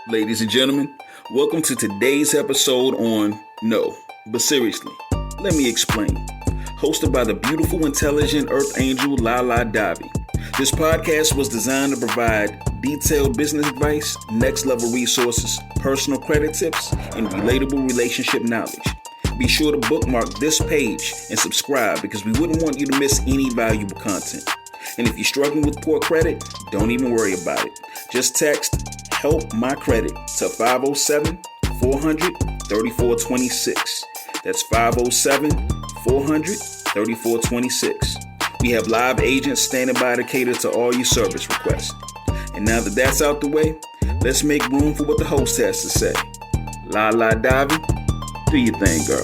Ladies and gentlemen, welcome to today's episode on No, but Seriously, Let Me Explain. Hosted by the beautiful, intelligent Earth Angel Lala Davi. This podcast was designed to provide detailed business advice, next level resources, personal credit tips, and relatable relationship knowledge. Be sure to bookmark this page and subscribe because we wouldn't want you to miss any valuable content. And if you're struggling with poor credit, don't even worry about it. Just text Help My Credit to 507-400-3426. That's 507-400-3426. We have live agents standing by to cater to all your service requests. And now that that's out the way, let's make room for what the host has to say. Lala Davi, do your thing, girl.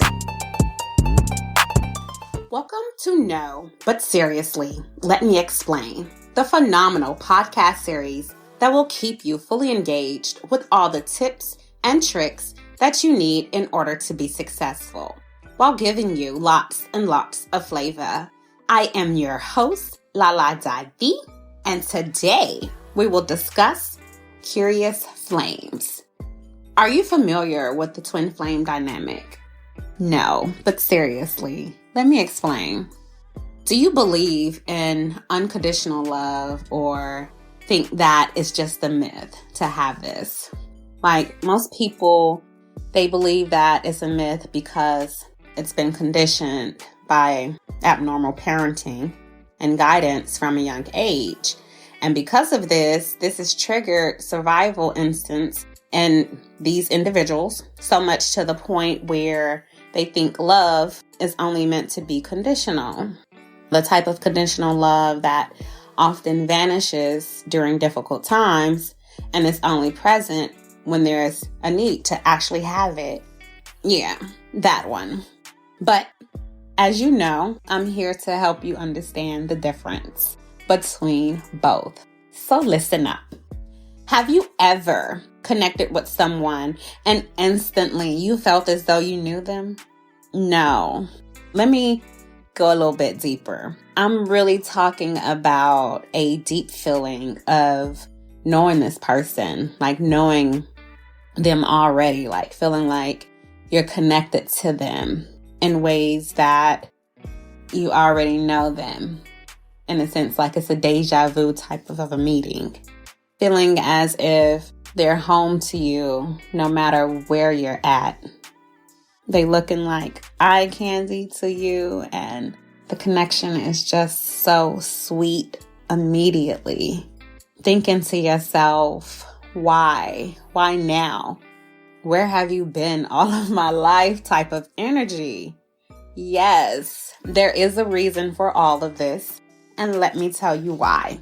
Welcome to No, but Seriously, Let Me Explain, the phenomenal podcast series that will keep you fully engaged with all the tips and tricks that you need in order to be successful, while giving you lots and lots of flavor. I am your host, Lala Davi, and today we will discuss curious flames. Are you familiar with the twin flame dynamic? No, but seriously, let me explain. Do you believe in unconditional love or think that it's just a myth to have this? Like most people, they believe that it's a myth because it's been conditioned by abnormal parenting and guidance from a young age. And because of this has triggered survival instincts in these individuals so much to the point where they think love is only meant to be conditional. The type of conditional love that often vanishes during difficult times and is only present when there's a need to actually have it. Yeah, that one. But as you know, I'm here to help you understand the difference between both. So listen up. Have you ever connected with someone and instantly you felt as though you knew them? No. Let me go a little bit deeper. I'm really talking about a deep feeling of knowing this person, like knowing them already, like feeling like you're connected to them in ways that you already know them. In a sense, like it's a deja vu type of a meeting. Feeling as if they're home to you no matter where you're at. They looking like eye candy to you, and the connection is just so sweet immediately. Thinking to yourself, why? Why now? Where have you been all of my life type of energy? Yes, there is a reason for all of this, and let me tell you why.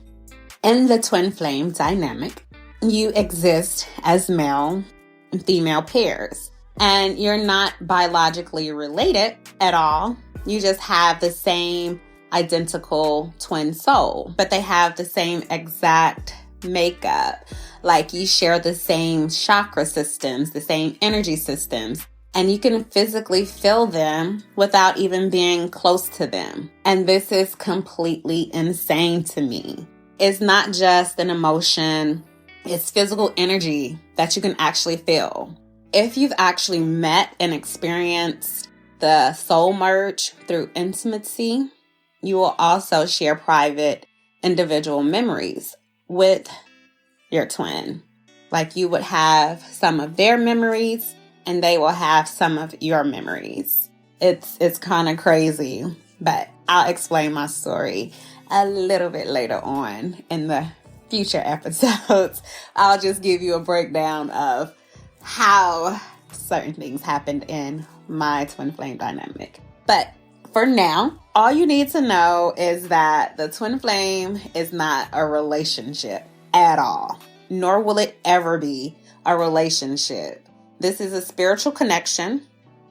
In the twin flame dynamic, you exist as male and female pairs. And you're not biologically related at all. You just have the same identical twin soul, but they have the same exact makeup. Like you share the same chakra systems, the same energy systems, and you can physically feel them without even being close to them. And this is completely insane to me. It's not just an emotion, it's physical energy that you can actually feel. If you've actually met and experienced the soul merge through intimacy, you will also share private individual memories with your twin. Like you would have some of their memories and they will have some of your memories. It's kind of crazy, but I'll explain my story a little bit later on in the future episodes. I'll just give you a breakdown of how certain things happened in my twin flame dynamic. But for now, all you need to know is that the twin flame is not a relationship at all, nor will it ever be a relationship. This is a spiritual connection,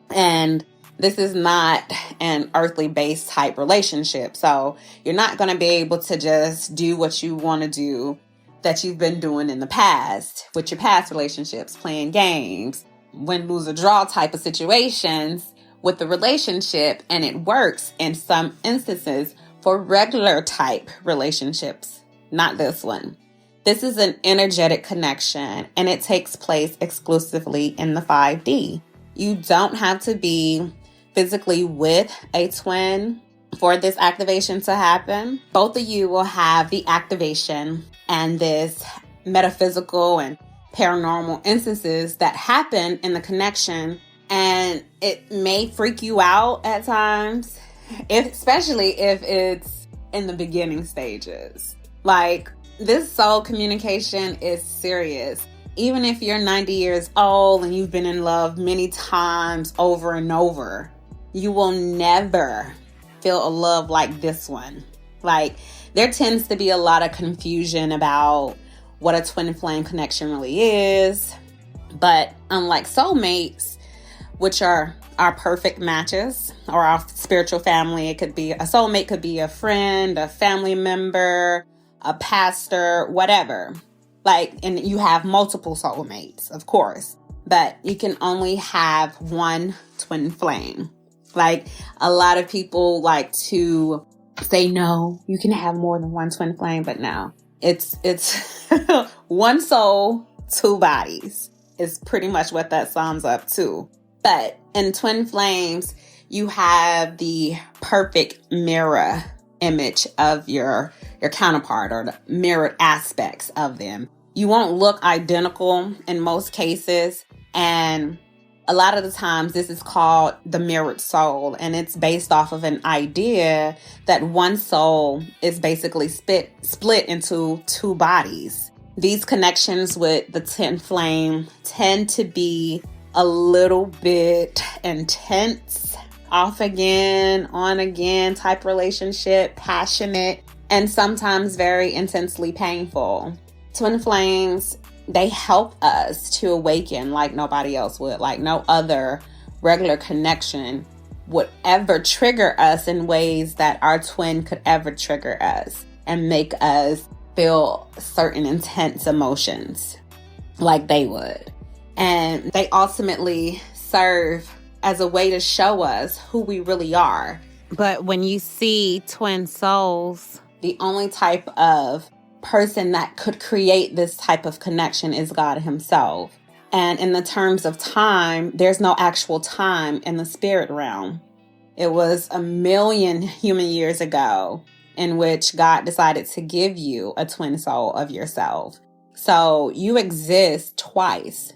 and this is not an earthly based type relationship. So you're not going to be able to just do what you want to do that you've been doing in the past with your past relationships, playing games, win, lose, or draw type of situations with the relationship. And it works in some instances for regular type relationships, not this one. This is an energetic connection, and it takes place exclusively in the 5D. You don't have to be physically with a twin for this activation to happen. Both of you will have the activation and this metaphysical and paranormal instances that happen in the connection, and it may freak you out at times, especially if it's in the beginning stages. Like, this soul communication is serious. Even if you're 90 years old and you've been in love many times over and over, you will never feel a love like this one. Like, there tends to be a lot of confusion about what a twin flame connection really is. But unlike soulmates, which are our perfect matches, or our spiritual family, a soulmate could be a friend, a family member, a pastor, whatever. Like, and you have multiple soulmates, of course, but you can only have one twin flame. Like, a lot of people like to say, no, you can have more than one twin flame, but no, it's one soul, two bodies is pretty much what that sums up to. But in twin flames, you have the perfect mirror image of your counterpart, or the mirrored aspects of them. You won't look identical in most cases, and a lot of the times this is called the mirrored soul, and it's based off of an idea that one soul is basically split into two bodies. These connections with the twin flame tend to be a little bit intense, off again, on again type relationship, passionate, and sometimes very intensely painful. Twin flames, they help us to awaken like nobody else would. Like, no other regular connection would ever trigger us in ways that our twin could ever trigger us and make us feel certain intense emotions like they would. And they ultimately serve as a way to show us who we really are. But when you see twin souls, the only type of person that could create this type of connection is God himself. And in the terms of time, there's no actual time in the spirit realm. It was 1,000,000 human years ago in which God decided to give you a twin soul of yourself. So you exist twice,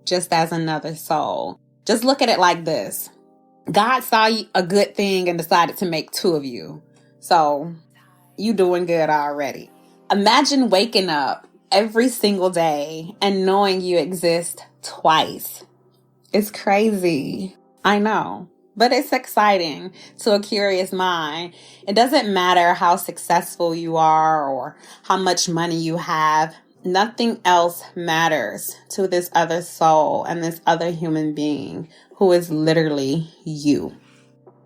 just as another soul. Just look at it like this. God saw a good thing and decided to make two of you. So you doing good already. Imagine waking up every single day and knowing you exist twice. It's crazy. I know. But it's exciting to a curious mind. It doesn't matter how successful you are or how much money you have. Nothing else matters to this other soul and this other human being who is literally you.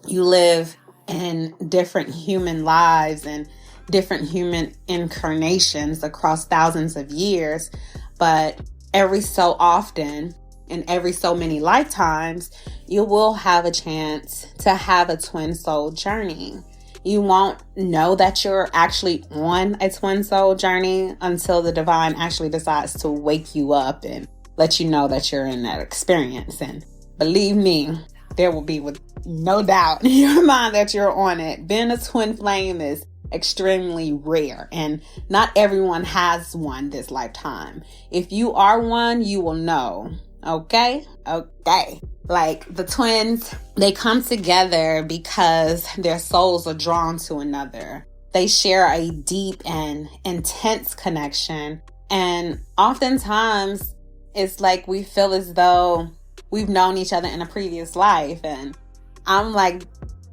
You live in different human lives and different human incarnations across thousands of years, but every so often, in every so many lifetimes, you will have a chance to have a twin soul journey. You won't know that you're actually on a twin soul journey until the divine actually decides to wake you up and let you know that you're in that experience. And believe me, there will be with no doubt in your mind that you're on it. Being a twin flame is extremely rare, and not everyone has one this lifetime. If you are one, you will know. Okay. Like, the twins, they come together because their souls are drawn to another. They share a deep and intense connection. And oftentimes it's like we feel as though we've known each other in a previous life. And I'm like,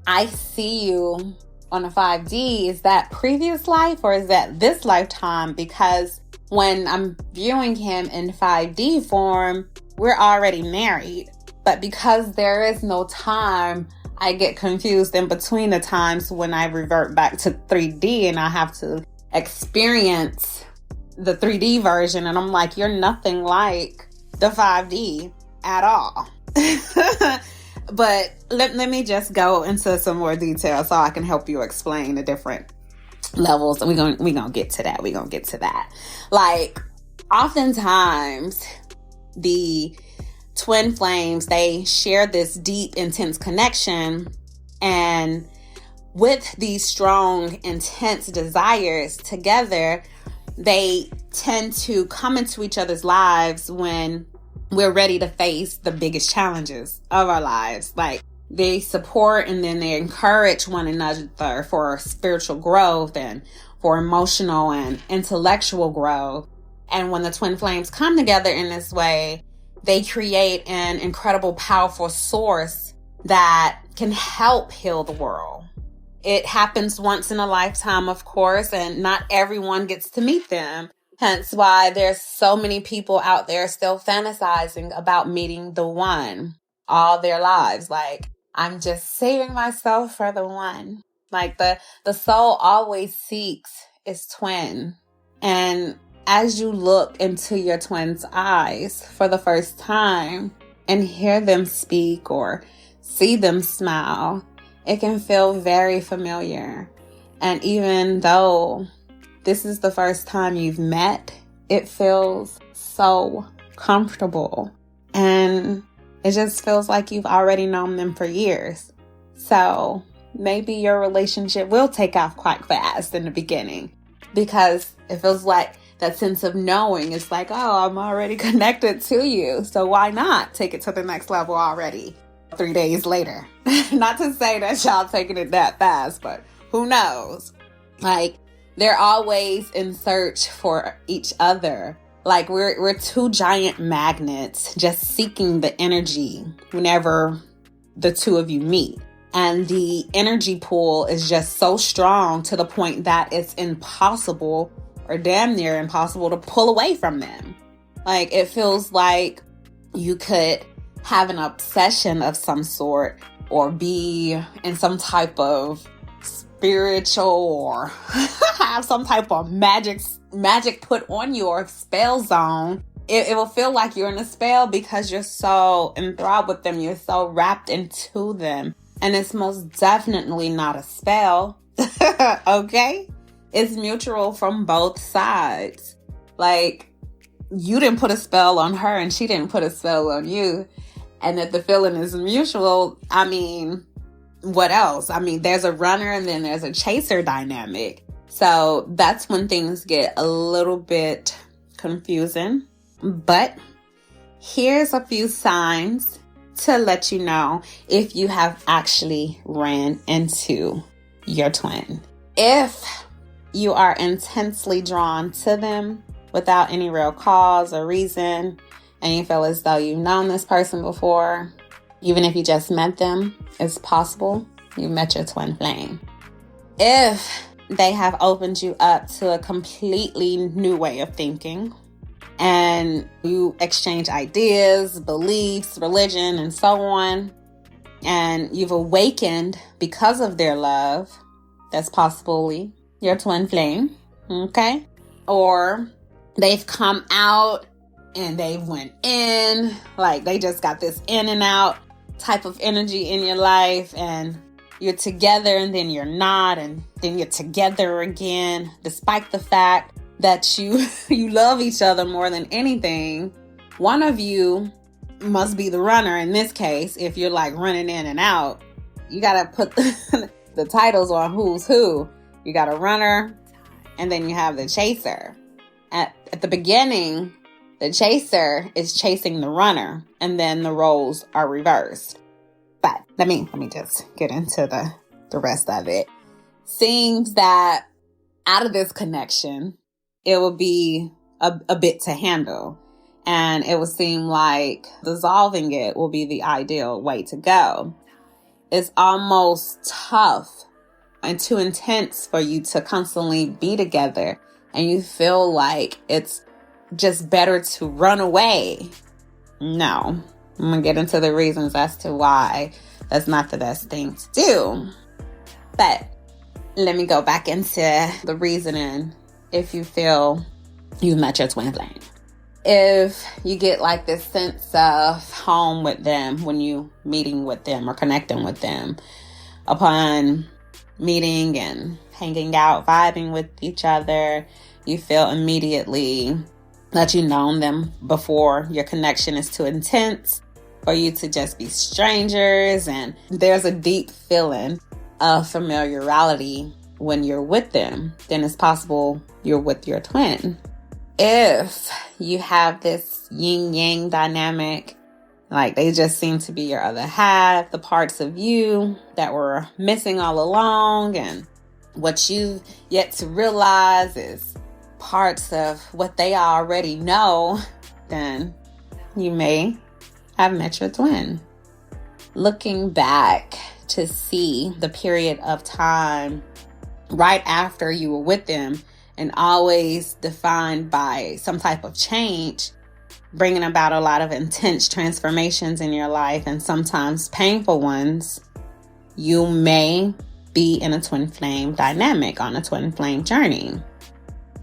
I see you on a 5D. Is that previous life or is that this lifetime? Because when I'm viewing him in 5D form, we're already married. But because there is no time, I get confused in between the times when I revert back to 3D and I have to experience the 3D version. And I'm like, you're nothing like the 5D at all. But let me just go into some more detail so I can help you explain the different levels. And we gonna get to that. We're gonna get to that. Like, oftentimes the twin flames, they share this deep, intense connection. And with these strong, intense desires together, they tend to come into each other's lives when we're ready to face the biggest challenges of our lives. Like, they support and then they encourage one another for spiritual growth and for emotional and intellectual growth. And when the twin flames come together in this way, they create an incredible, powerful source that can help heal the world. It happens once in a lifetime, of course, and not everyone gets to meet them. Hence why there's so many people out there still fantasizing about meeting the one all their lives. Like, I'm just saving myself for the one. Like, the soul always seeks its twin. And as you look into your twin's eyes for the first time and hear them speak or see them smile, it can feel very familiar. And even though this is the first time you've met, it feels so comfortable. And it just feels like you've already known them for years. So maybe your relationship will take off quite fast in the beginning, because it feels like that sense of knowing is like, oh, I'm already connected to you. So why not take it to the next level already 3 days later? Not to say that y'all taking it that fast, but who knows? Like, they're always in search for each other. Like, we're two giant magnets just seeking the energy whenever the two of you meet. And the energy pool is just so strong to the point that it's impossible, or damn near impossible, to pull away from them. Like, it feels like you could have an obsession of some sort, or be in some type of spiritual, or have some type of magic put on you, or spell zone. It will feel like you're in a spell because you're so enthralled with them. You're so wrapped into them. And it's most definitely not a spell. Okay? It's mutual from both sides. Like, you didn't put a spell on her and she didn't put a spell on you. And that the feeling is mutual. I mean, what else? I mean, there's a runner and then there's a chaser dynamic. So that's when things get a little bit confusing. But here's a few signs to let you know if you have actually ran into your twin. If you are intensely drawn to them without any real cause or reason, and you feel as though you've known this person before, even if you just met them, it's possible you met your twin flame. If they have opened you up to a completely new way of thinking, and you exchange ideas, beliefs, religion, and so on, and you've awakened because of their love, that's possibly your twin flame, okay? Or they've come out and they went in, like they just got this in and out type of energy in your life, and you're together and then you're not, and then you're together again, despite the fact that you love each other more than anything. One of you must be the runner in this case. If you're like running in and out, you got to put the titles on who's who. You got a runner and then you have the chaser. At the beginning, the chaser is chasing the runner, and then the roles are reversed. But let me just get into the rest of it. Seems that out of this connection, it will be a bit to handle. And it will seem like dissolving it will be the ideal way to go. It's almost tough and too intense for you to constantly be together. And you feel like it's just better to run away. No. I'm going to get into the reasons as to why that's not the best thing to do. But let me go back into the reasoning if you feel you've met your twin flame. If you get like this sense of home with them when you meeting with them or connecting with them, upon meeting and hanging out, vibing with each other. You feel immediately that you've known them before. Your connection is too intense for you to just be strangers. And there's a deep feeling of familiarity when you're with them. Then it's possible you're with your twin. If you have this yin-yang dynamic, like they just seem to be your other half, the parts of you that were missing all along, and what you've yet to realize is parts of what they already know, then you may have met your twin. Looking back to see the period of time right after you were with them, and always defined by some type of change, bringing about a lot of intense transformations in your life, and sometimes painful ones, you may be in a twin flame dynamic, on a twin flame journey.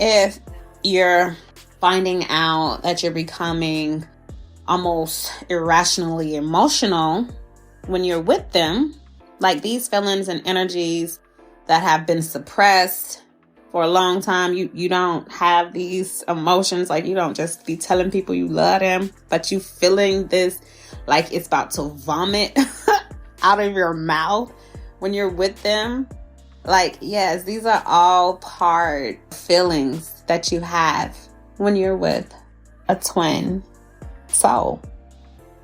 If you're finding out that you're becoming almost irrationally emotional when you're with them, like these feelings and energies that have been suppressed for a long time, you don't have these emotions, like you don't just be telling people you love them, but you feeling this like it's about to vomit out of your mouth when you're with them. Like, yes, these are all part feelings that you have when you're with a twin soul,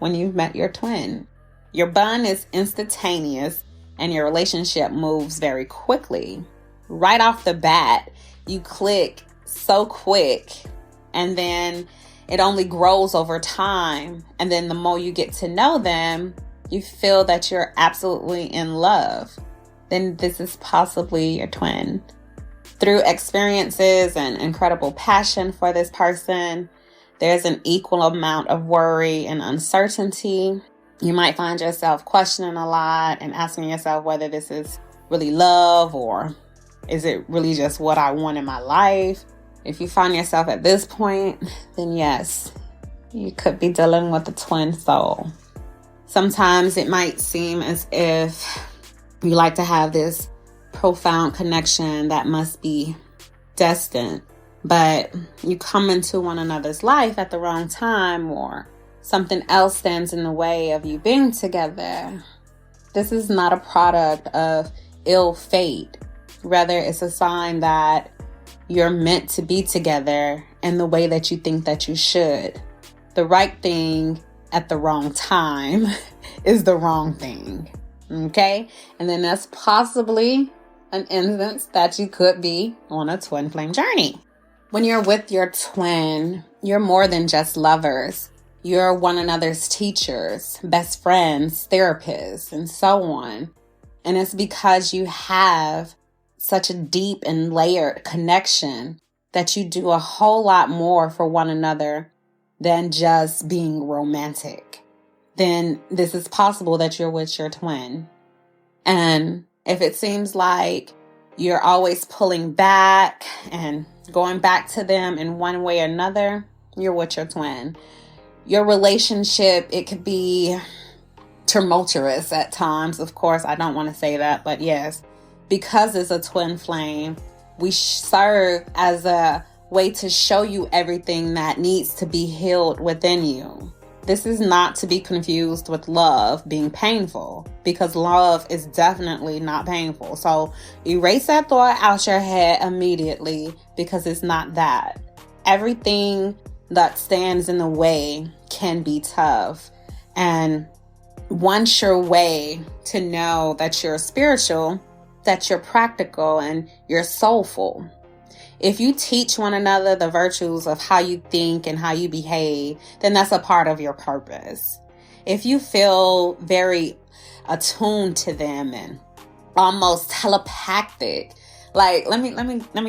when you've met your twin. Your bond is instantaneous and your relationship moves very quickly. Right off the bat, you click so quick, and then it only grows over time. And then the more you get to know them, you feel that you're absolutely in love. Then this is possibly your twin. Through experiences and incredible passion for this person, there's an equal amount of worry and uncertainty. You might find yourself questioning a lot and asking yourself whether this is really love, or is it really just what I want in my life? If you find yourself at this point, then yes, you could be dealing with a twin soul. Sometimes it might seem as if you like to have this profound connection that must be destined, but you come into one another's life at the wrong time, or something else stands in the way of you being together. This is not a product of ill fate. Rather, it's a sign that you're meant to be together in the way that you think that you should. The right thing at the wrong time is the wrong thing. Okay? And then that's possibly an instance that you could be on a twin flame journey. When you're with your twin, you're more than just lovers. You're one another's teachers, best friends, therapists, and so on. And it's because you have such a deep and layered connection that you do a whole lot more for one another than just being romantic. Then this is possible that you're with your twin. And if it seems like you're always pulling back and going back to them in one way or another, you're with your twin. Your relationship, it could be tumultuous at times. Of course, I don't want to say that, but yes, because it's a twin flame, we serve as a way to show you everything that needs to be healed within you. This is not to be confused with love being painful, because love is definitely not painful. So erase that thought out your head immediately, because it's not that. Everything that stands in the way can be tough. And one sure way to know that you're spiritual, that you're practical, and you're soulful. If you teach one another the virtues of how you think and how you behave, then that's a part of your purpose. If you feel very attuned to them and almost telepathic, like let me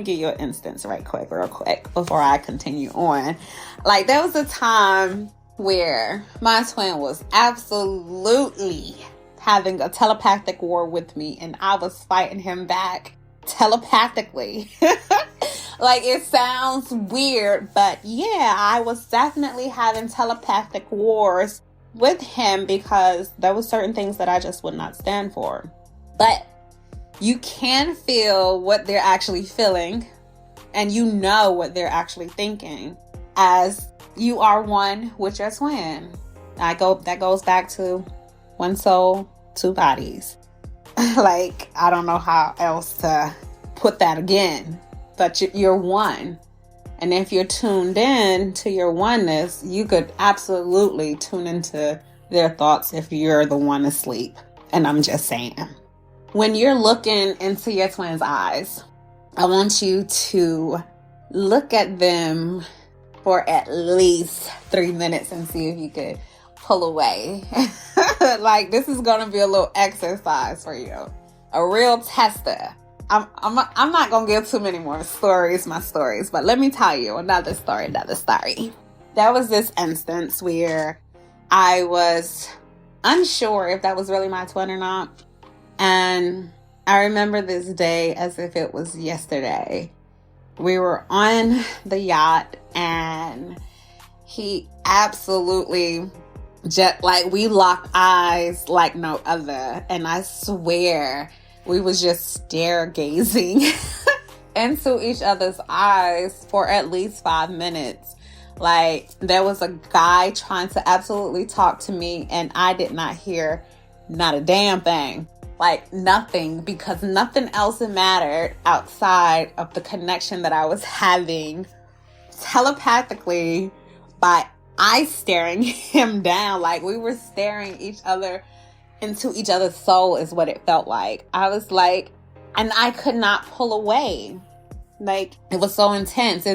give you an instance real quick before I continue on. Like, there was a time where my twin was absolutely having a telepathic war with me, and I was fighting him back telepathically. Like, it sounds weird, but yeah, I was definitely having telepathic wars with him because there were certain things that I just would not stand for. But you can feel what they're actually feeling, and you know what they're actually thinking, as you are one with your twin. That goes back to one soul, two bodies. Like, I don't know how else to put that again, but you're one. And if you're tuned in to your oneness, you could absolutely tune into their thoughts if you're the one asleep. And I'm just saying. When you're looking into your twin's eyes, I want you to look at them for at least 3 minutes and see if you could pull away. Like, this is going to be a little exercise for you. A real tester. I'm not going to give too many more stories, but let me tell you another story. There was this instance where I was unsure if that was really my twin or not. And I remember this day as if it was yesterday. We were on the yacht and he absolutely we locked eyes like no other. And I swear we was just stargazing into each other's eyes for at least 5 minutes. Like, there was a guy trying to absolutely talk to me and I did not hear not a damn thing. Like, nothing, because nothing else mattered outside of the connection that I was having telepathically by eye staring him down. Like, we were staring each other into each other's soul is what it felt like. I was like, and I could not pull away. Like, it was so intense.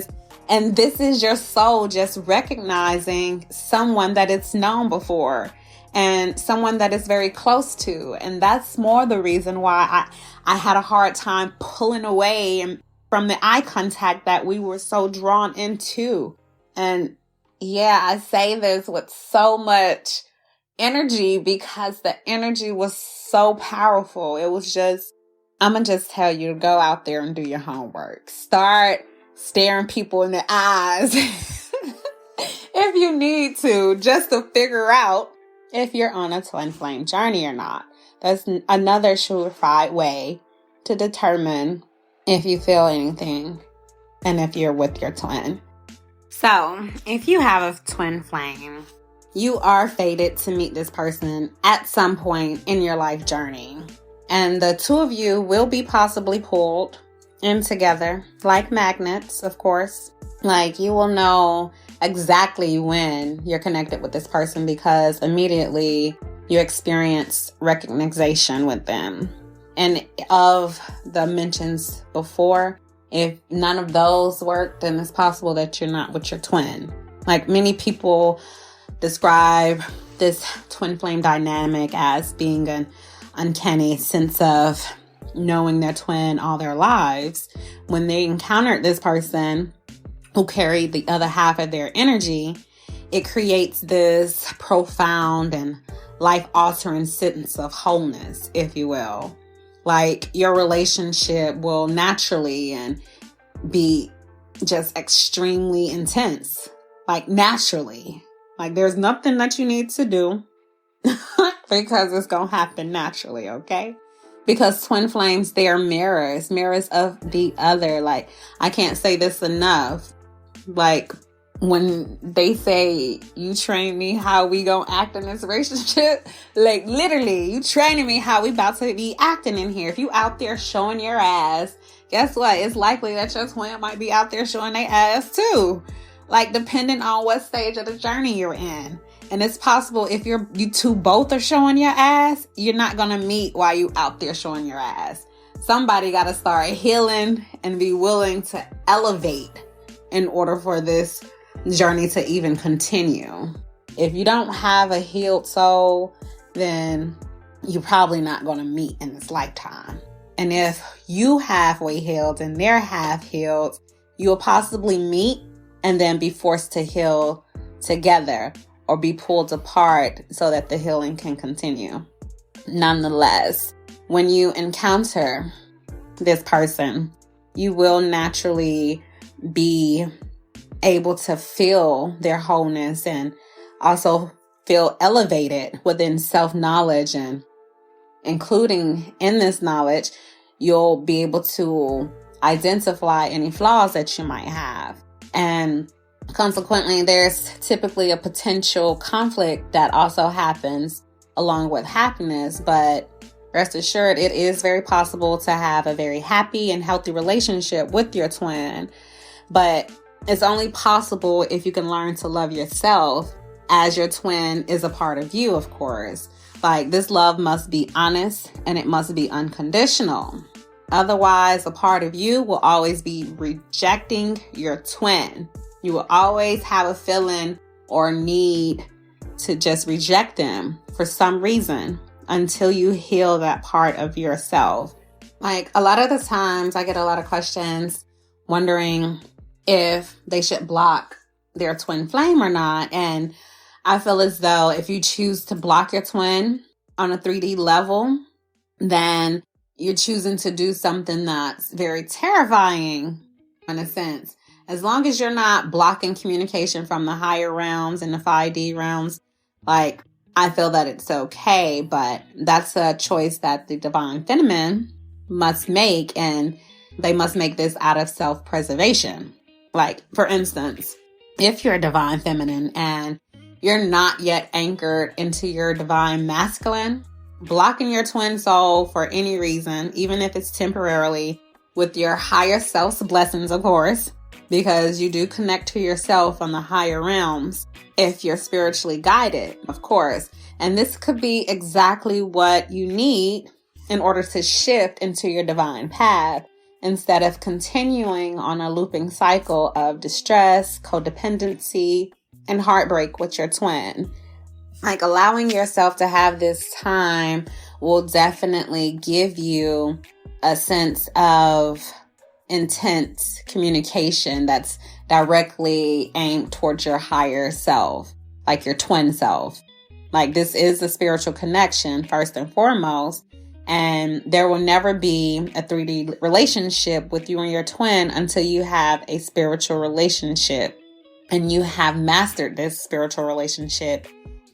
And this is your soul just recognizing someone that it's known before and someone that is very close to. And that's more the reason why I had a hard time pulling away from the eye contact that we were so drawn into. And yeah, I say this with so much energy because the energy was so powerful. It was just, I'm going to just tell you to go out there and do your homework. Start staring people in the eyes if you need to, just to figure out if you're on a twin flame journey or not. That's another surefire way to determine if you feel anything and if you're with your twin. So, if you have a twin flame, you are fated to meet this person at some point in your life journey. And the two of you will be possibly pulled in together, like magnets, of course. Like, you will know exactly when you're connected with this person because immediately you experience recognition with them. And of the mentions before, if none of those work, then it's possible that you're not with your twin. Like, many people describe this twin flame dynamic as being an uncanny sense of knowing their twin all their lives. When they encountered this person who carried the other half of their energy, it creates this profound and life-altering sense of wholeness, if you will. Like, your relationship will naturally and be just extremely intense. Like, naturally. Like, there's nothing that you need to do because it's going to happen naturally, okay? Because twin flames, they are mirrors of the other. Like, I can't say this enough. Like, when they say, you train me how we gonna act in this relationship, like, literally, you training me how we about to be acting in here. If you out there showing your ass, guess what? It's likely that your twin might be out there showing their ass too. Like, depending on what stage of the journey you're in. And it's possible if you two both are showing your ass, you're not gonna meet while you out there showing your ass. Somebody gotta start healing and be willing to elevate in order for this journey to even continue. If you don't have a healed soul, then you're probably not going to meet in this lifetime. And if you halfway healed and they're half healed, you'll possibly meet and then be forced to heal together or be pulled apart so that the healing can continue. Nonetheless, when you encounter this person, you will naturally be able to feel their wholeness and also feel elevated within self-knowledge. And including in this knowledge, you'll be able to identify any flaws that you might have. And consequently, there's typically a potential conflict that also happens along with happiness. But rest assured, it is very possible to have a very happy and healthy relationship with your twin. But it's only possible if you can learn to love yourself, as your twin is a part of you, of course. Like, this love must be honest and it must be unconditional. Otherwise, a part of you will always be rejecting your twin. You will always have a feeling or need to just reject them for some reason until you heal that part of yourself. Like, a lot of the times I get a lot of questions wondering if they should block their twin flame or not. And I feel as though if you choose to block your twin on a 3D level, then you're choosing to do something that's very terrifying in a sense. As long as you're not blocking communication from the higher realms and the 5D realms, like, I feel that it's okay, but that's a choice that the divine feminine must make, and they must make this out of self-preservation. Like, for instance, if you're a divine feminine and you're not yet anchored into your divine masculine, blocking your twin soul for any reason, even if it's temporarily, with your higher self's blessings, of course, because you do connect to yourself on the higher realms if you're spiritually guided, of course. And this could be exactly what you need in order to shift into your divine path, instead of continuing on a looping cycle of distress, codependency, and heartbreak with your twin. Like, allowing yourself to have this time will definitely give you a sense of intense communication that's directly aimed towards your higher self, like your twin self. Like, this is a spiritual connection first and foremost, and there will never be a 3D relationship with you and your twin until you have a spiritual relationship and you have mastered this spiritual relationship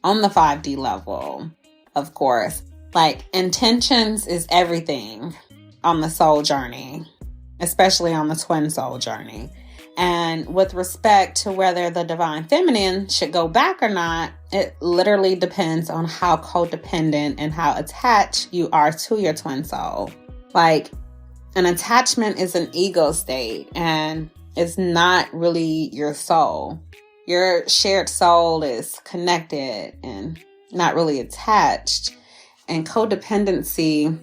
on the 5D level, of course. Like, intentions is everything on the soul journey, especially on the twin soul journey. And with respect to whether the divine feminine should go back or not, it literally depends on how codependent and how attached you are to your twin soul. Like, an attachment is an ego state, and it's not really your soul. Your shared soul is connected and not really attached. And codependency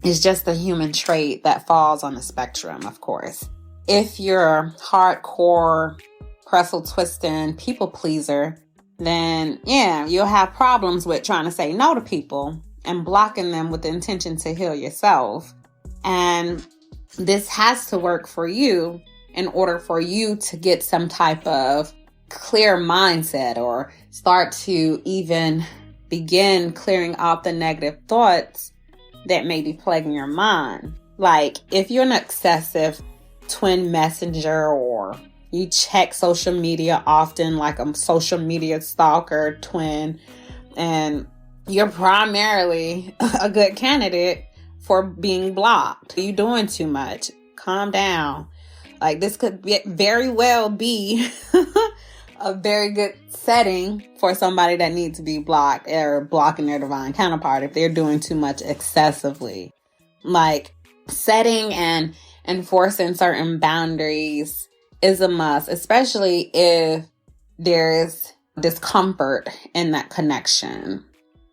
is just a human trait that falls on the spectrum, of course. If you're hardcore, pretzel twisting people pleaser, then yeah, you'll have problems with trying to say no to people and blocking them with the intention to heal yourself. And this has to work for you in order for you to get some type of clear mindset, or start to even begin clearing out the negative thoughts that may be plaguing your mind. Like, if you're an excessive twin messenger, or you check social media often like a social media stalker twin, and you're primarily a good candidate for being blocked. You're doing too much. Calm down. Like, this could very well be a very good setting for somebody that needs to be blocked, or blocking their divine counterpart if they're doing too much excessively. Like, setting and enforcing certain boundaries is a must, especially if there's discomfort in that connection.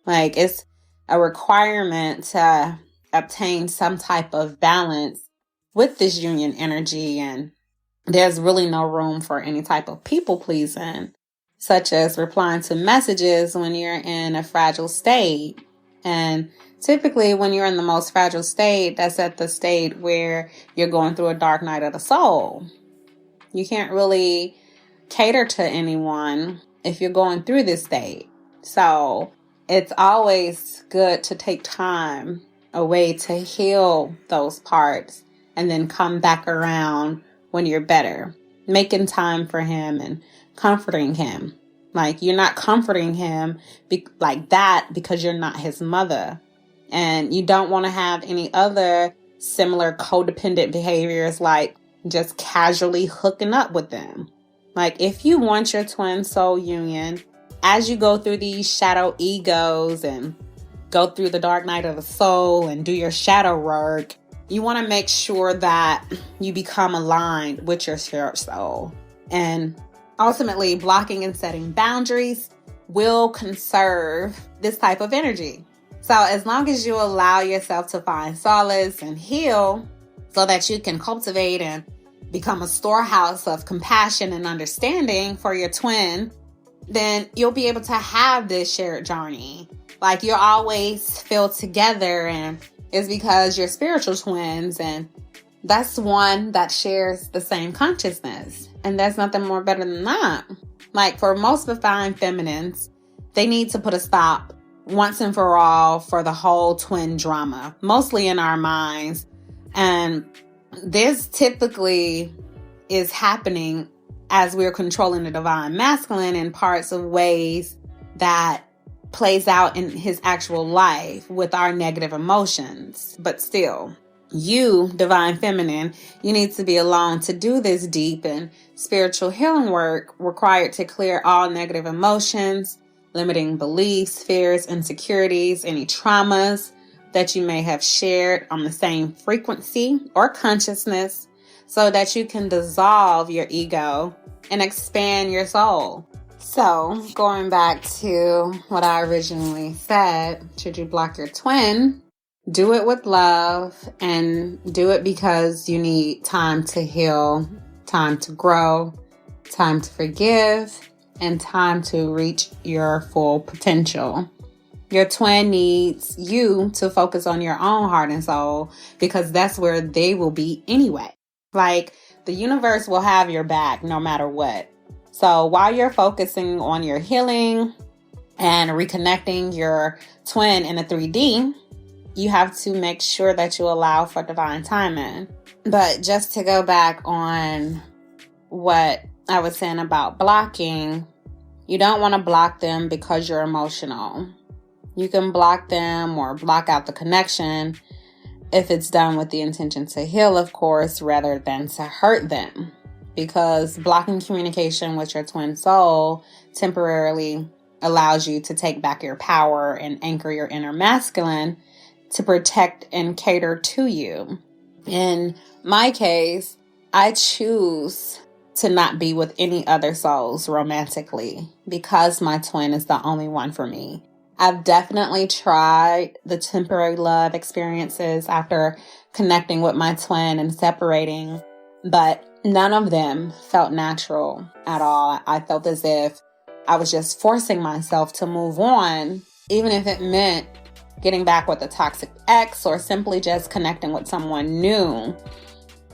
Like, it's a requirement to obtain some type of balance with this union energy, and there's really no room for any type of people pleasing, such as replying to messages when you're in a fragile state. And typically when you're in the most fragile state, that's at the state where you're going through a dark night of the soul. You can't really cater to anyone if you're going through this state. So it's always good to take time away to heal those parts and then come back around when you're better, making time for him and comforting him. Like, you're not comforting him like that because you're not his mother. And you don't want to have any other similar codependent behaviors, like just casually hooking up with them. Like, if you want your twin soul union, as you go through these shadow egos and go through the dark night of the soul and do your shadow work, you want to make sure that you become aligned with your spirit soul. And ultimately, blocking and setting boundaries will conserve this type of energy. So as long as you allow yourself to find solace and heal so that you can cultivate and become a storehouse of compassion and understanding for your twin, then you'll be able to have this shared journey. Like, you'll always feel together, and it's because you're spiritual twins, and that's one that shares the same consciousness. And there's nothing more better than that. Like, for most divine feminines, they need to put a stop once and for all for the whole twin drama, mostly in our minds. And this typically is happening as we're controlling the divine masculine in parts of ways that plays out in his actual life with our negative emotions. But still, you, divine feminine, you need to be alone to do this deep and spiritual healing work required to clear all negative emotions, limiting beliefs, fears, insecurities, any traumas that you may have shared on the same frequency or consciousness, so that you can dissolve your ego and expand your soul. So, going back to what I originally said, should you block your twin, do it with love, and do it because you need time to heal, time to grow, time to forgive, and time to reach your full potential. Your twin needs you to focus on your own heart and soul, because that's where they will be anyway. Like, the universe will have your back no matter what. So while you're focusing on your healing and reconnecting your twin in a 3D, you have to make sure that you allow for divine timing. But just to go back on what I was saying about blocking, you don't want to block them because you're emotional. You can block them or block out the connection if it's done with the intention to heal, of course, rather than to hurt them. Because blocking communication with your twin soul temporarily allows you to take back your power and anchor your inner masculine to protect and cater to you. In my case, I choose to not be with any other souls romantically because my twin is the only one for me. I've definitely tried the temporary love experiences after connecting with my twin and separating, but none of them felt natural at all. I felt as if I was just forcing myself to move on, even if it meant getting back with a toxic ex or simply just connecting with someone new.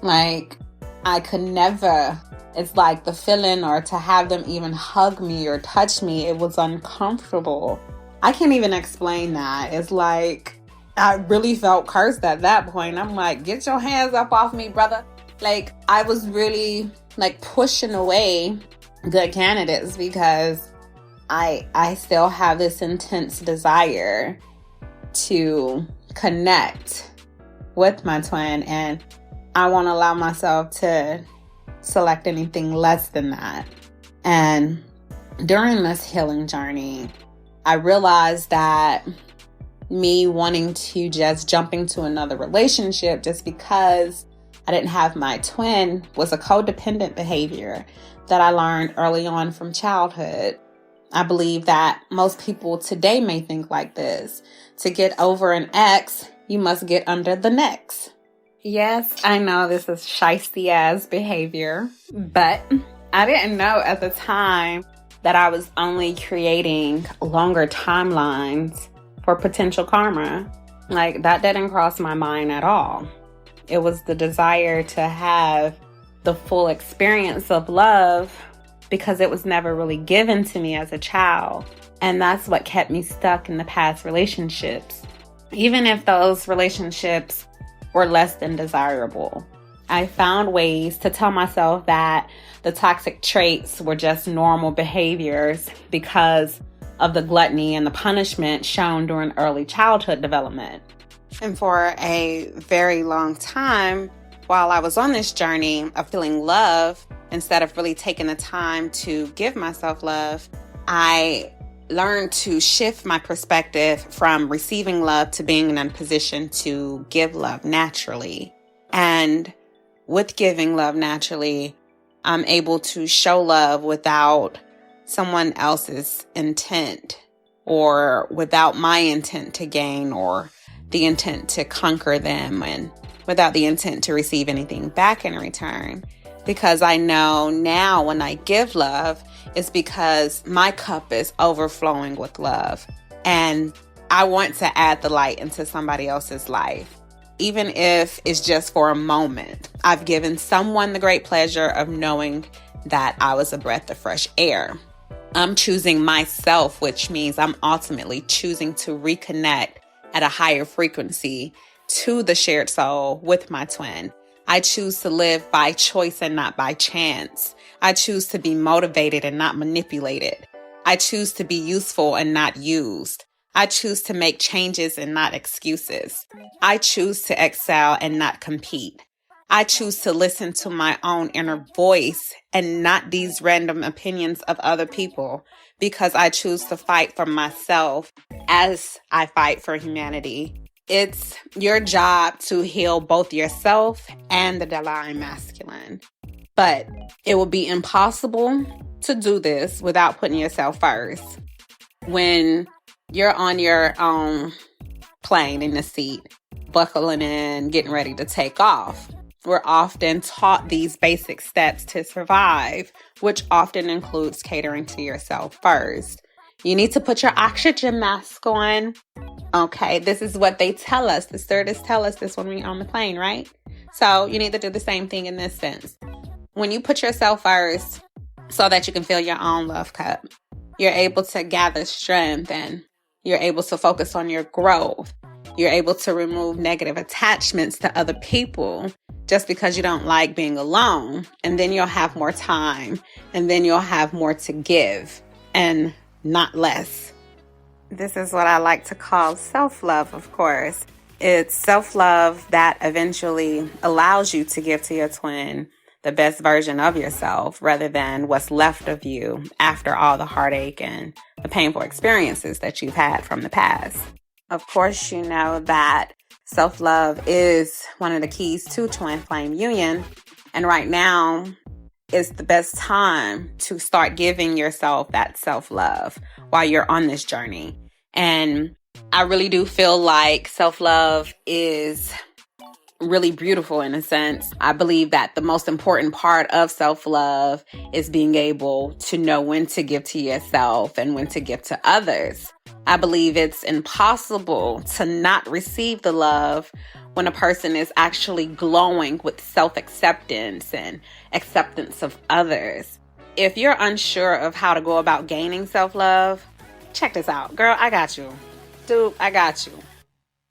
Like, I could never, it's like the feeling or to have them even hug me or touch me, it was uncomfortable. I can't even explain that. It's like, I really felt cursed at that point. I'm like, get your hands up off me, brother. Like, I was really like pushing away good candidates because I still have this intense desire to connect with my twin, and I won't allow myself to select anything less than that. And during this healing journey, I realized that me wanting to just jump into another relationship just because I didn't have my twin was a codependent behavior that I learned early on from childhood. I believe that most people today may think like this. To get over an ex, you must get under the next. Yes, I know this is shiesty ass behavior, but I didn't know at the time that I was only creating longer timelines for potential karma. Like, that didn't cross my mind at all. It was the desire to have the full experience of love because it was never really given to me as a child. And that's what kept me stuck in the past relationships. Even if those relationships were less than desirable, I found ways to tell myself that the toxic traits were just normal behaviors because of the gluttony and the punishment shown during early childhood development. And for a very long time, while I was on this journey of feeling love, instead of really taking the time to give myself love, I learned to shift my perspective from receiving love to being in a position to give love naturally. And with giving love naturally, I'm able to show love without someone else's intent or without my intent to gain or the intent to conquer them and without the intent to receive anything back in return. Because I know now when I give love, it's because my cup is overflowing with love. And I want to add the light into somebody else's life. Even if it's just for a moment, I've given someone the great pleasure of knowing that I was a breath of fresh air. I'm choosing myself, which means I'm ultimately choosing to reconnect at a higher frequency to the shared soul with my twin. I choose to live by choice and not by chance. I choose to be motivated and not manipulated. I choose to be useful and not used. I choose to make changes and not excuses. I choose to excel and not compete. I choose to listen to my own inner voice and not these random opinions of other people, because I choose to fight for myself as I fight for humanity. It's your job to heal both yourself and the divine masculine. But it will be impossible to do this without putting yourself first. When you're on your own plane in the seat, buckling in, getting ready to take off, we're often taught these basic steps to survive, which often includes catering to yourself first. You need to put your oxygen mask on. Okay, this is what they tell us. The stewardess tell us this when we're on the plane, right? So you need to do the same thing in this sense. When you put yourself first so that you can fill your own love cup, you're able to gather strength and you're able to focus on your growth. You're able to remove negative attachments to other people just because you don't like being alone. And then you'll have more time and then you'll have more to give and not less. This is what I like to call self-love, of course. It's self-love that eventually allows you to give to your twin the best version of yourself rather than what's left of you after all the heartache and the painful experiences that you've had from the past. Of course, you know that self-love is one of the keys to twin flame union. And right now is the best time to start giving yourself that self-love while you're on this journey. And I really do feel like self-love is really beautiful in a sense. I believe that the most important part of self-love is being able to know when to give to yourself and when to give to others. I believe it's impossible to not receive the love when a person is actually glowing with self-acceptance and acceptance of others. If you're unsure of how to go about gaining self-love, check this out. Girl, I got you. Dude, I got you.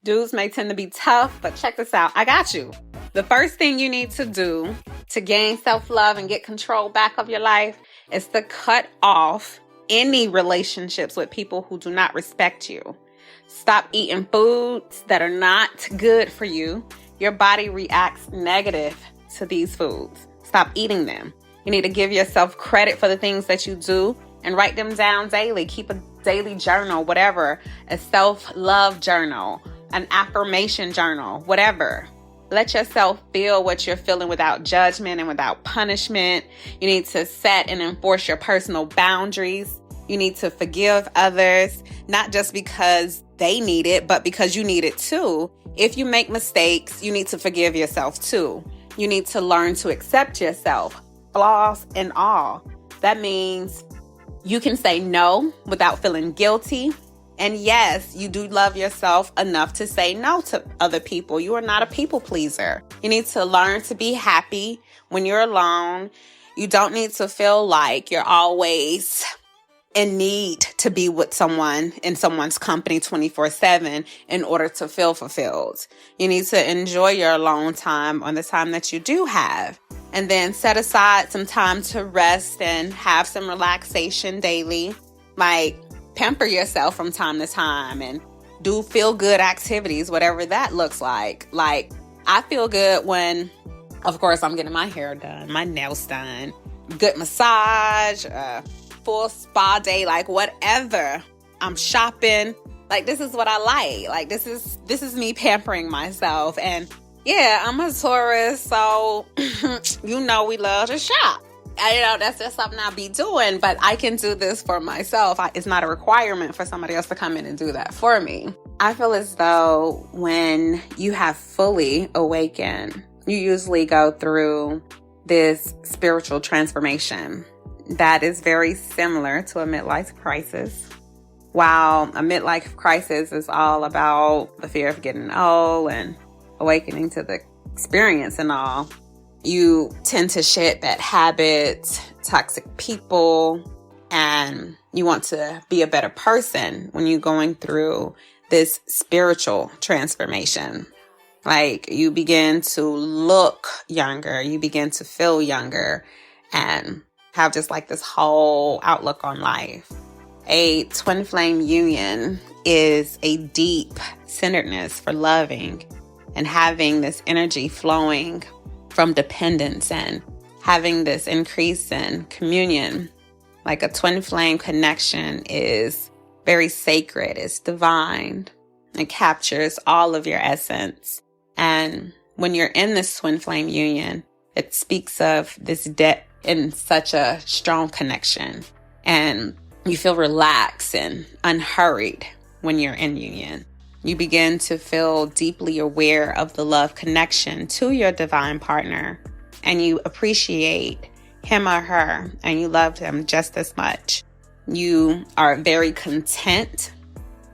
Dudes may tend to be tough, but check this out. I got you. The first thing you need to do to gain self-love and get control back of your life is to cut off any relationships with people who do not respect you. Stop eating foods that are not good for you. Your body reacts negative to these foods. Stop eating them. You need to give yourself credit for the things that you do and write them down daily. Keep a daily journal, whatever, a self-love journal, an affirmation journal, whatever. Let yourself feel what you're feeling without judgment and without punishment. You need to set and enforce your personal boundaries. You need to forgive others, not just because they need it, but because you need it too. If you make mistakes, you need to forgive yourself too. You need to learn to accept yourself, flaws and all. That means you can say no without feeling guilty. And yes, you do love yourself enough to say no to other people. You are not a people pleaser. You need to learn to be happy when you're alone. You don't need to feel like you're always in need to be with someone in someone's company 24/7 in order to feel fulfilled. You need to enjoy your alone time on the time that you do have. And then set aside some time to rest and have some relaxation daily. Like, pamper yourself from time to time and do feel good activities, whatever that looks like. Like, I feel good when, of course, I'm getting my hair done, my nails done, good massage, full spa day, like whatever. I'm shopping. Like, this is what I like. Like, this is me pampering myself. And yeah, I'm a Taurus, so we love to shop. That's just something I'll be doing, but I can do this for myself. It's not a requirement for somebody else to come in and do that for me. I feel as though when you have fully awakened, you usually go through this spiritual transformation that is very similar to a midlife crisis. While a midlife crisis is all about the fear of getting old and awakening to the experience and all, you tend to shed bad habits, toxic people, and you want to be a better person when you're going through this spiritual transformation. Like, you begin to look younger, you begin to feel younger, and have just like this whole outlook on life. A twin flame union is a deep centeredness for loving and having this energy flowing from dependence and having this increase in communion. Like, a twin flame connection is very sacred. It's divine. It captures all of your essence. And when you're in this twin flame union, it speaks of this depth in such a strong connection. And you feel relaxed and unhurried when you're in union. You begin to feel deeply aware of the love connection to your divine partner, and you appreciate him or her, and you love them just as much. You are very content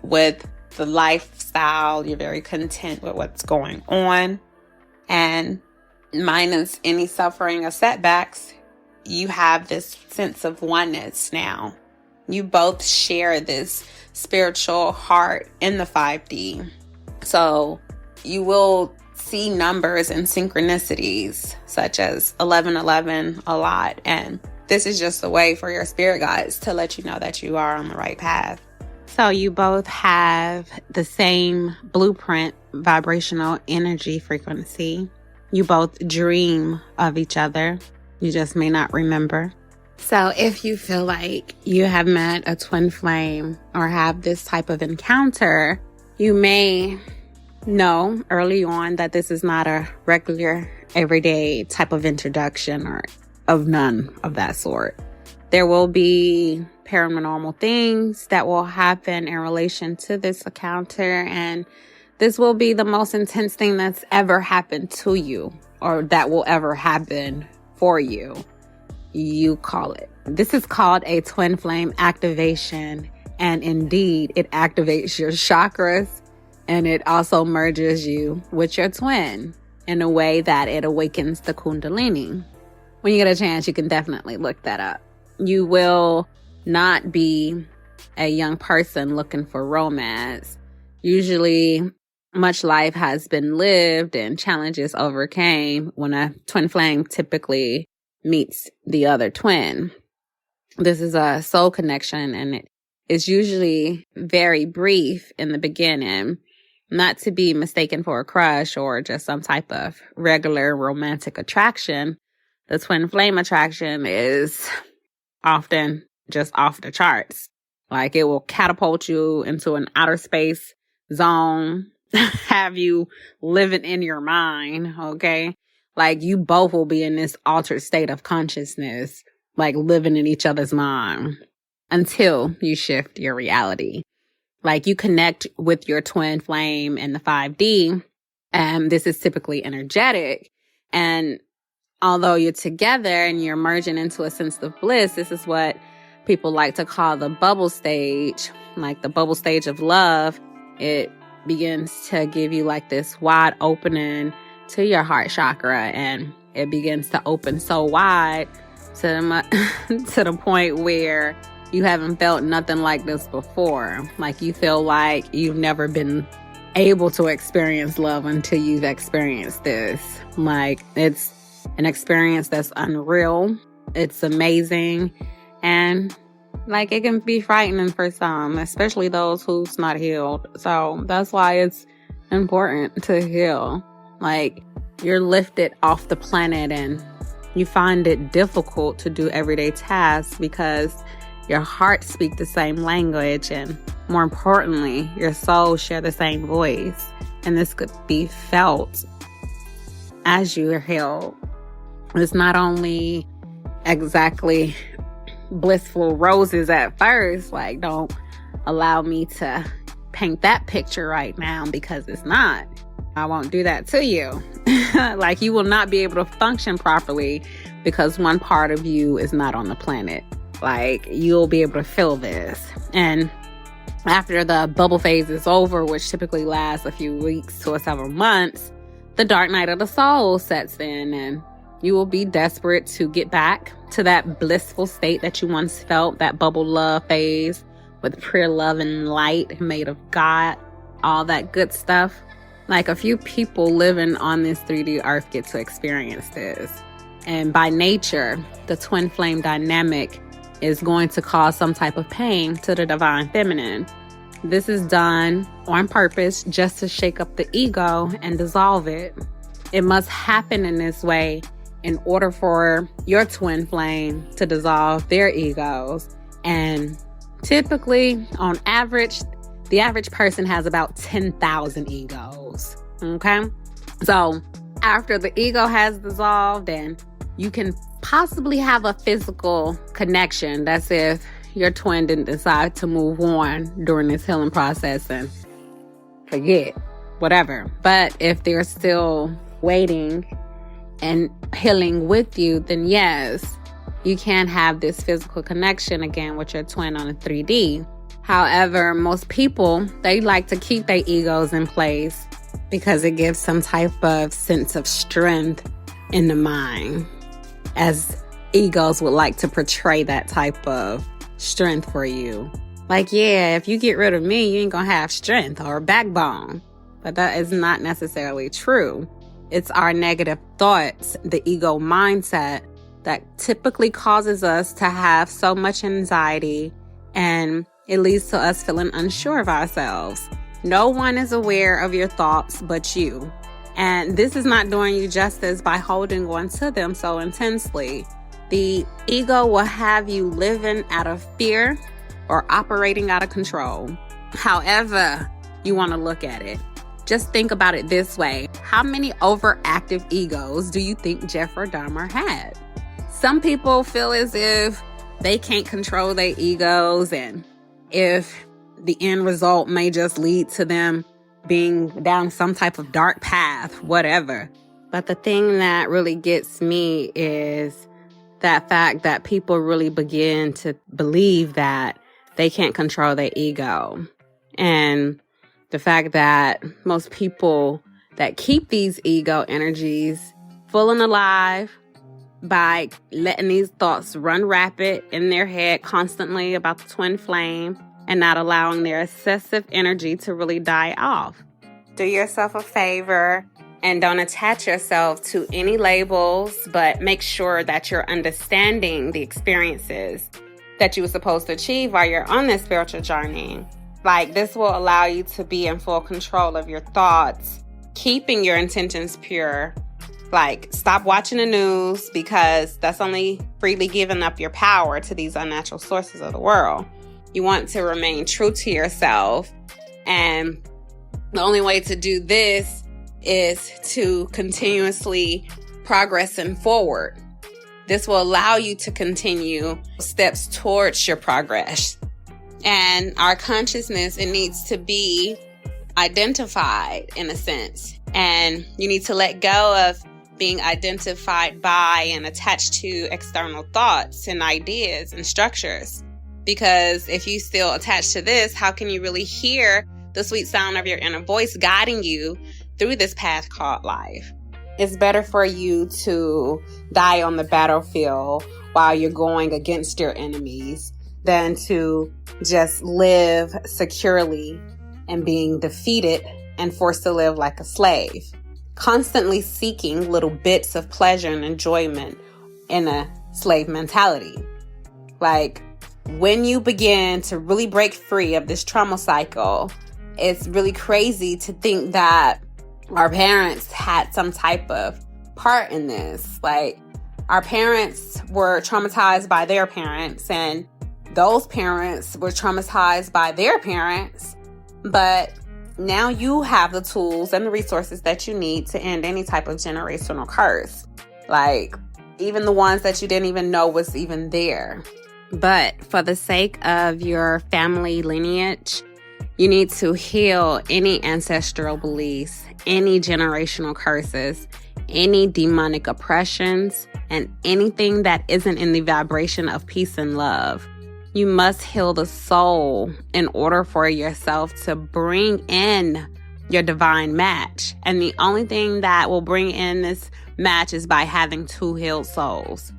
with the lifestyle. You're very content with what's going on. And minus any suffering or setbacks, you have this sense of oneness now. You both share this spiritual heart in the 5D. So you will see numbers and synchronicities such as 1111 a lot. And this is just a way for your spirit guides to let you know that you are on the right path. So you both have the same blueprint, vibrational energy frequency. You both dream of each other. You just may not remember. So if you feel like you have met a twin flame or have this type of encounter, you may know early on that this is not a regular, everyday type of introduction or of none of that sort. There will be paranormal things that will happen in relation to this encounter, and this will be the most intense thing that's ever happened to you or that will ever happen for you. You call it. This is called a twin flame activation. And indeed, it activates your chakras and it also merges you with your twin in a way that it awakens the Kundalini. When you get a chance, you can definitely look that up. You will not be a young person looking for romance. Usually, much life has been lived and challenges overcame when a twin flame typically meets the other twin. This is a soul connection, and it is usually very brief in the beginning, not to be mistaken for a crush or just some type of regular romantic attraction. The twin flame attraction is often just off the charts. Like, it will catapult you into an outer space zone, have you living in your mind, okay? Like, you both will be in this altered state of consciousness, like living in each other's mind until you shift your reality. Like, you connect with your twin flame in the 5D, and this is typically energetic. And although you're together and you're merging into a sense of bliss, this is what people like to call the bubble stage, like the bubble stage of love. It begins to give you like this wide opening to your heart chakra, and it begins to open so wide to the point where you haven't felt nothing like this before. Like, you feel like you've never been able to experience love until you've experienced this. Like, it's an experience that's unreal. It's amazing. And Like, it can be frightening for some, especially those who's not healed. So that's why it's important to heal. Like, you're lifted off the planet and you find it difficult to do everyday tasks because your heart speaks the same language, and more importantly, your soul share the same voice. And this could be felt as you are healed. It's not only exactly blissful roses at first. Like, don't allow me to paint that picture right now, because it's not. I won't do that to you. Like, you will not be able to function properly because one part of you is not on the planet. Like, you'll be able to feel this. And after the bubble phase is over, which typically lasts a few weeks to several months, the dark night of the soul sets in, and you will be desperate to get back to that blissful state that you once felt, that bubble love phase with pure love and light made of God, all that good stuff. Like, a few people living on this 3D earth get to experience this. And by nature, the twin flame dynamic is going to cause some type of pain to the divine feminine. This is done on purpose just to shake up the ego and dissolve it. It must happen in this way in order for your twin flame to dissolve their egos. And typically, on average, the average person has about 10,000 egos. Okay? So after the ego has dissolved, and you can possibly have a physical connection. That's if your twin didn't decide to move on during this healing process and forget, whatever. But if they're still waiting and healing with you, then yes, you can have this physical connection again with your twin on a 3D. However, most people, they like to keep their egos in place because it gives some type of sense of strength in the mind, as egos would like to portray that type of strength for you. Like, yeah, if you get rid of me, you ain't gonna have strength or backbone. But that is not necessarily true. It's our negative thoughts, the ego mindset, that typically causes us to have so much anxiety, and it leads to us feeling unsure of ourselves. No one is aware of your thoughts but you. And this is not doing you justice by holding on to them so intensely. The ego will have you living out of fear or operating out of control. However you want to look at it. Just think about it this way. How many overactive egos do you think Jeffrey Dahmer had? Some people feel as if they can't control their egos, and if the end result may just lead to them being down some type of dark path, whatever. But the thing that really gets me is that fact that people really begin to believe that they can't control their ego. And the fact that most people that keep these ego energies full and alive by letting these thoughts run rapid in their head constantly about the twin flame and not allowing their excessive energy to really die off. Do yourself a favor and don't attach yourself to any labels, but make sure that you're understanding the experiences that you were supposed to achieve while you're on this spiritual journey. Like, this will allow you to be in full control of your thoughts, keeping your intentions pure. Like, stop watching the news, because that's only freely giving up your power to these unnatural sources of the world. You want to remain true to yourself. And the only way to do this is to continuously progressing forward. This will allow you to continue steps towards your progress. And our consciousness, it needs to be identified in a sense. And you need to let go of being identified by and attached to external thoughts and ideas and structures. Because if you still attach to this, how can you really hear the sweet sound of your inner voice guiding you through this path called life? It's better for you to die on the battlefield while you're going against your enemies than to just live securely and being defeated and forced to live like a slave, constantly seeking little bits of pleasure and enjoyment in a slave mentality. Like, when you begin to really break free of this trauma cycle, it's really crazy to think that our parents had some type of part in this. Like, our parents were traumatized by their parents, and those parents were traumatized by their parents. But now you have the tools and the resources that you need to end any type of generational curse. Like, even the ones that you didn't even know was even there. But for the sake of your family lineage, you need to heal any ancestral beliefs, any generational curses, any demonic oppressions, and anything that isn't in the vibration of peace and love. You must heal the soul in order for yourself to bring in your divine match. And the only thing that will bring in this match is by having two healed souls.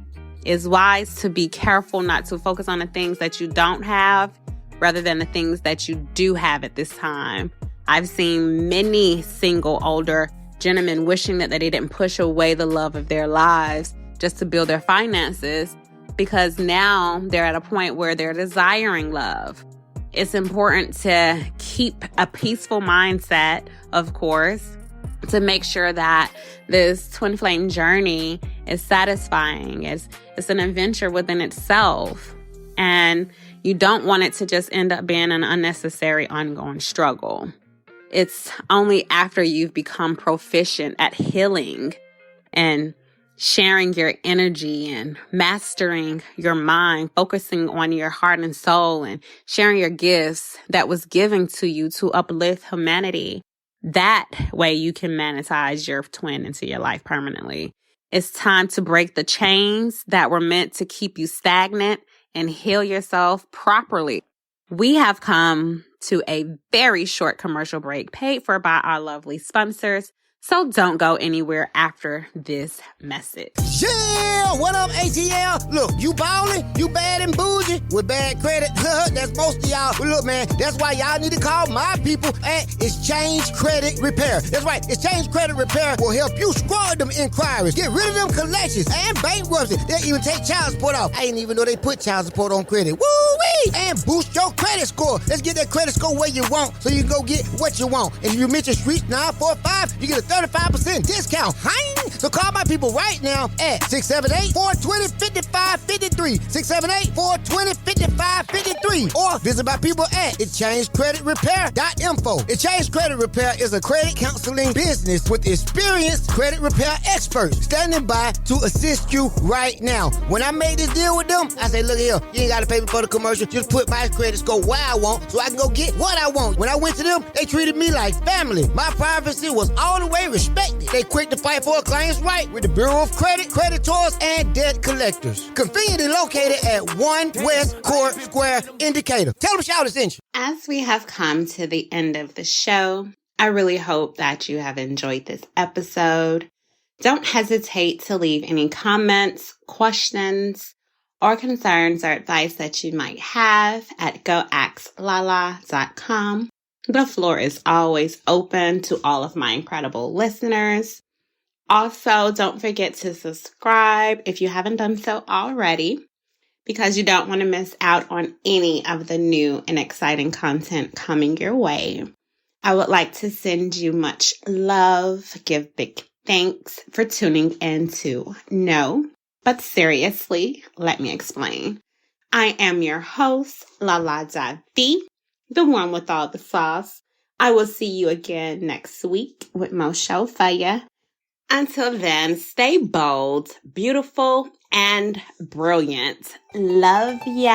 It's wise to be careful not to focus on the things that you don't have rather than the things that you do have at this time. I've seen many single older gentlemen wishing that they didn't push away the love of their lives just to build their finances, because now they're at a point where they're desiring love. It's important to keep a peaceful mindset, of course, to make sure that this twin flame journey is satisfying. It's an adventure within itself. And you don't want it to just end up being an unnecessary ongoing struggle. It's only after you've become proficient at healing and sharing your energy and mastering your mind, focusing on your heart and soul and sharing your gifts that was given to you to uplift humanity. That way you can magnetize your twin into your life permanently. It's time to break the chains that were meant to keep you stagnant and heal yourself properly. We have come to a very short commercial break paid for by our lovely sponsors. So don't go anywhere after this message. Yeah, what up, ATL? Look, you ballin', you bad and bougie with bad credit. That's most of y'all. But look, man, that's why y'all need to call my people at Exchange Credit Repair. That's right, Exchange Credit Repair will help you scrub them inquiries, get rid of them collections, and bankruptcy. They'll even take child support off. I didn't even know they put child support on credit. Woo-wee! And boost your credit score. Let's get that credit score where you want so you can go get what you want. And if you mention Street 945, you get a 35% discount. Hein? So call my people right now at 678-420-5553. 678-420-5553. Or visit my people at exchangecreditrepair.info. Exchange Credit Repair is a credit counseling business with experienced credit repair experts standing by to assist you right now. When I made this deal with them, I say, look here, you ain't got to pay me for the commercial. Just put my credit score where I want so I can go get what I want. When I went to them, they treated me like family. My privacy was all the way respected. They quick to fight for a client's right with the Bureau of Credit, creditors, and debt collectors. Conveniently located at 1 West Court Square in Decatur. Tell them Shout sent you. As we have come to the end of the show, I really hope that you have enjoyed this episode. Don't hesitate to leave any comments, questions, or concerns or advice that you might have at goaxlala.com. The floor is always open to all of my incredible listeners. Also, don't forget to subscribe if you haven't done so already, because you don't want to miss out on any of the new and exciting content coming your way. I would like to send you much love, give big thanks for tuning in to No, But Seriously, Let Me Explain. I am your host, Lala Davi, the one with all the sauce. I will see you again next week with more show for ya. Until then, stay bold, beautiful, and brilliant. Love ya.